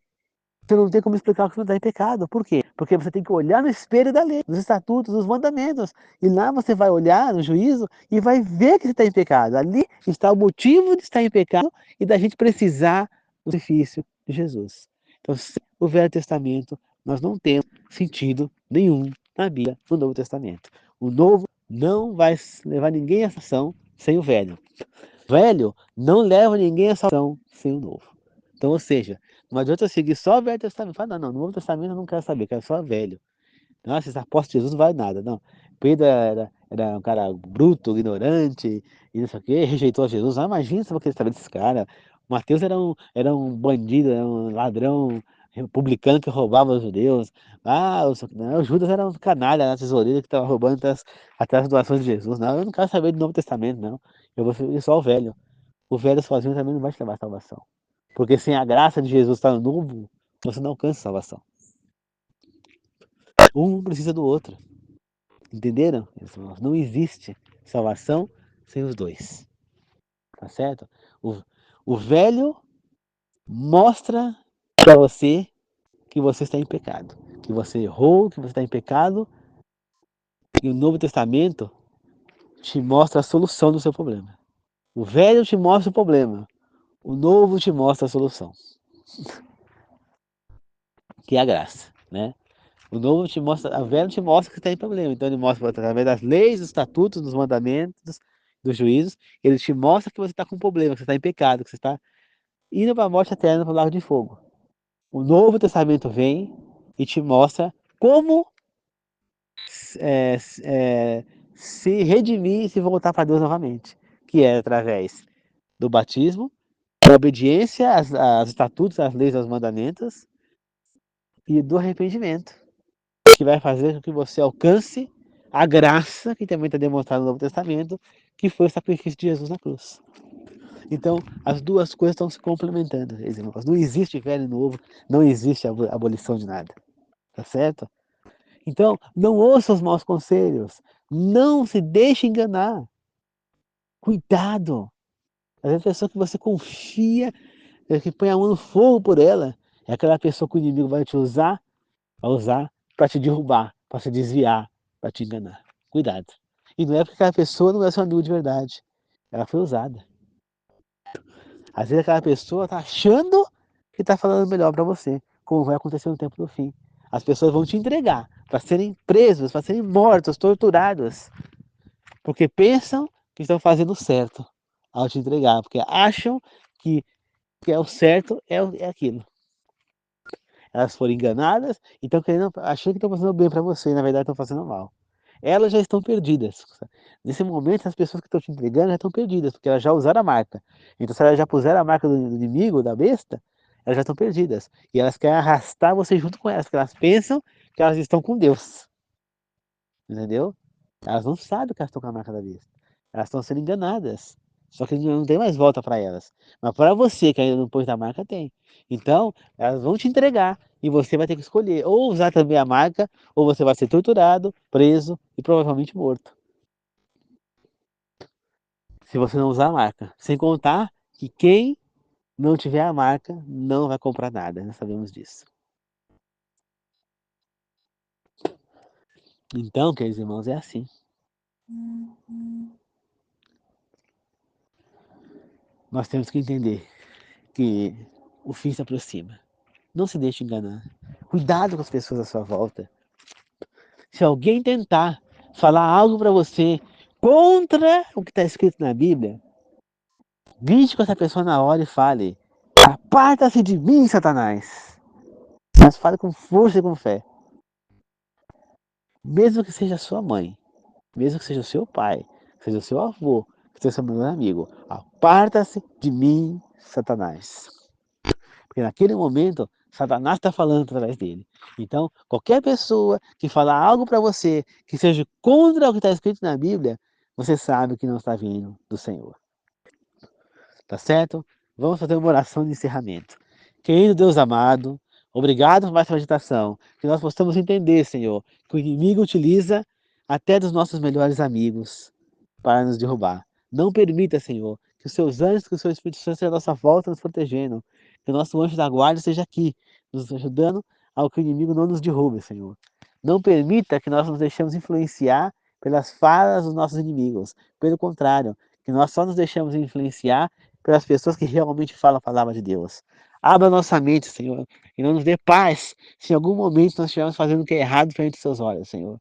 Speaker 1: você não tem como explicar que você não está em pecado. Por quê? Porque você tem que olhar no espelho da lei, dos estatutos, dos mandamentos. E lá você vai olhar no juízo e vai ver que você está em pecado. Ali está o motivo de estar em pecado e da gente precisar do sacrifício de Jesus. Então, sem o Velho Testamento, nós não temos sentido nenhum na Bíblia, no Novo Testamento. O Novo não vai levar ninguém à salvação sem o Velho. O Velho não leva ninguém à salvação sem o Novo. Então, ou seja, não adianta eu seguir só o Velho Testamento. Fala, não, no Novo Testamento eu não quero saber, quero só o Velho. Nossa, esse apóstolo de Jesus não vale nada. Não. Pedro era um cara bruto, ignorante, e não sei o quê, rejeitou Jesus. Não, imagina se eu vou querer saber desses caras. Mateus era um bandido, era um ladrão republicano que roubava os judeus. O Judas era um canalha, na tesoureira que estava roubando atrás das doações de Jesus. Não, eu não quero saber do Novo Testamento, não. Eu vou seguir só o Velho. O Velho sozinho também não vai te levar à salvação. Porque sem a graça de Jesus estar no novo, você não alcança salvação. Um precisa do outro. Entenderam? Não existe salvação sem os dois. Tá certo? O velho mostra para você que você está em pecado. que você errou, que você está em pecado, e o Novo Testamento te mostra a solução do seu problema. O Velho te mostra o problema, o Novo te mostra a solução, que é a graça, né? O Novo te mostra, o Velho te mostra que tem problema, então ele mostra através das leis, dos estatutos, dos mandamentos, dos juízos, ele te mostra que você está com problema, que você está em pecado, que você está indo para a morte eterna, para o lago de fogo. O Novo Testamento vem e te mostra como é, é, se redimir e se voltar para Deus novamente, que é através do batismo, da obediência aos estatutos, às leis, aos mandamentos e do arrependimento, que vai fazer com que você alcance a graça que também está demonstrada no Novo Testamento, que foi o sacrifício de Jesus na cruz. Então, as duas coisas estão se complementando, irmãos. Não existe velho e novo, não existe abolição de nada, tá certo? Então, não ouça os maus conselhos, não se deixe enganar. Cuidado! Às vezes a pessoa que você confia, que põe a mão no fogo por ela, é aquela pessoa que o inimigo vai usar para te derrubar, para te desviar, para te enganar. Cuidado. E não é porque aquela pessoa não é seu amigo de verdade. Ela foi usada. Às vezes aquela pessoa está achando que está falando melhor para você, como vai acontecer no tempo do fim. As pessoas vão te entregar para serem presos, para serem mortos, torturados, porque pensam que estão fazendo certo ao te entregar, porque acham que, que é o certo, é aquilo. Elas foram enganadas e estão querendo, achando que estão fazendo bem para você, e na verdade estão fazendo mal. Elas já estão perdidas. Nesse momento, as pessoas que estão te entregando já estão perdidas, porque elas já usaram a marca. Então, se elas já puseram a marca do inimigo, da besta, elas já estão perdidas. E elas querem arrastar você junto com elas, porque elas pensam que elas estão com Deus. Entendeu? Elas não sabem que elas estão com a marca da besta. Elas estão sendo enganadas. Só que não tem mais volta para elas. Mas para você que ainda não pôs a marca, tem. Então, elas vão te entregar e você vai ter que escolher ou usar também a marca, ou você vai ser torturado, preso e provavelmente morto. Se você não usar a marca. Sem contar que quem não tiver a marca não vai comprar nada. Nós sabemos disso. Então, queridos irmãos, é assim. Nós temos que entender que o fim se aproxima. Não se deixe enganar. Cuidado com as pessoas à sua volta. Se alguém tentar falar algo para você contra o que está escrito na Bíblia, grite com essa pessoa na hora e fale: aparta-se de mim, Satanás. Mas fale com força e com fé. Mesmo que seja sua mãe, mesmo que seja o seu pai, que seja o seu avô, que seja o seu melhor amigo, aparta-se de mim, Satanás. Porque naquele momento, Satanás está falando através dele. Então, qualquer pessoa que falar algo para você que seja contra o que está escrito na Bíblia, você sabe que não está vindo do Senhor. Tá certo? Vamos fazer uma oração de encerramento. Querido Deus amado, obrigado por mais essa meditação. Que nós possamos entender, Senhor, que o inimigo utiliza até dos nossos melhores amigos para nos derrubar. Não permita, Senhor, que os seus anjos, que o seu Espírito Santo esteja à nossa volta, nos protegendo. Que o nosso anjo da guarda esteja aqui, nos ajudando ao que o inimigo não nos derrube, Senhor. Não permita que nós nos deixemos influenciar pelas falas dos nossos inimigos. Pelo contrário, que nós só nos deixamos influenciar pelas pessoas que realmente falam a palavra de Deus. Abra nossa mente, Senhor, e não nos dê paz se em algum momento nós estivermos fazendo o que é errado frente aos seus olhos, Senhor.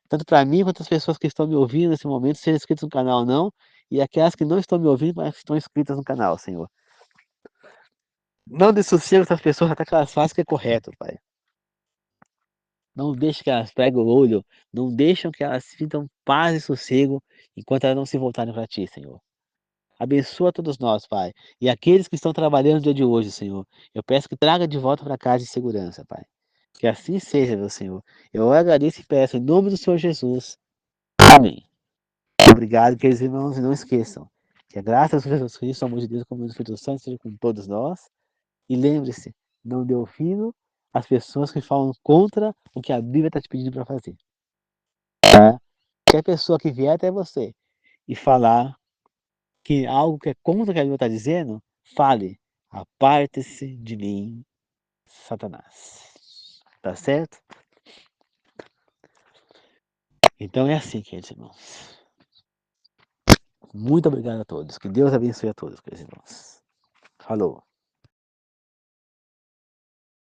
Speaker 1: Tanto para mim quanto as pessoas que estão me ouvindo nesse momento, sejam inscritas no canal ou não, e aquelas que não estão me ouvindo, mas estão inscritas no canal, Senhor. Não dê sossego essas pessoas até que elas façam o que é correto, Pai. Não deixe que elas preguem o olho, não deixem que elas sintam paz e sossego enquanto elas não se voltarem para Ti, Senhor. Abençoa todos nós, Pai. E aqueles que estão trabalhando no dia de hoje, Senhor. Eu peço que traga de volta para casa de segurança, Pai. Que assim seja, meu Senhor. Eu agradeço e peço em nome do Senhor Jesus. Amém. Obrigado, queridos irmãos, e não esqueçam que a graça de Jesus Cristo, o amor de Deus, como o Espírito Santo, seja com todos nós. E lembre-se, não dê ouvido às pessoas que falam contra o que a Bíblia está te pedindo para fazer. Tá? Qualquer pessoa que vier até você e falar que algo que é contra o que a Bíblia está dizendo, fale, aparte-se de mim, Satanás. Tá certo? Então é assim, queridos irmãos. Muito obrigado a todos. Que Deus abençoe a todos, queridos irmãos. Falou.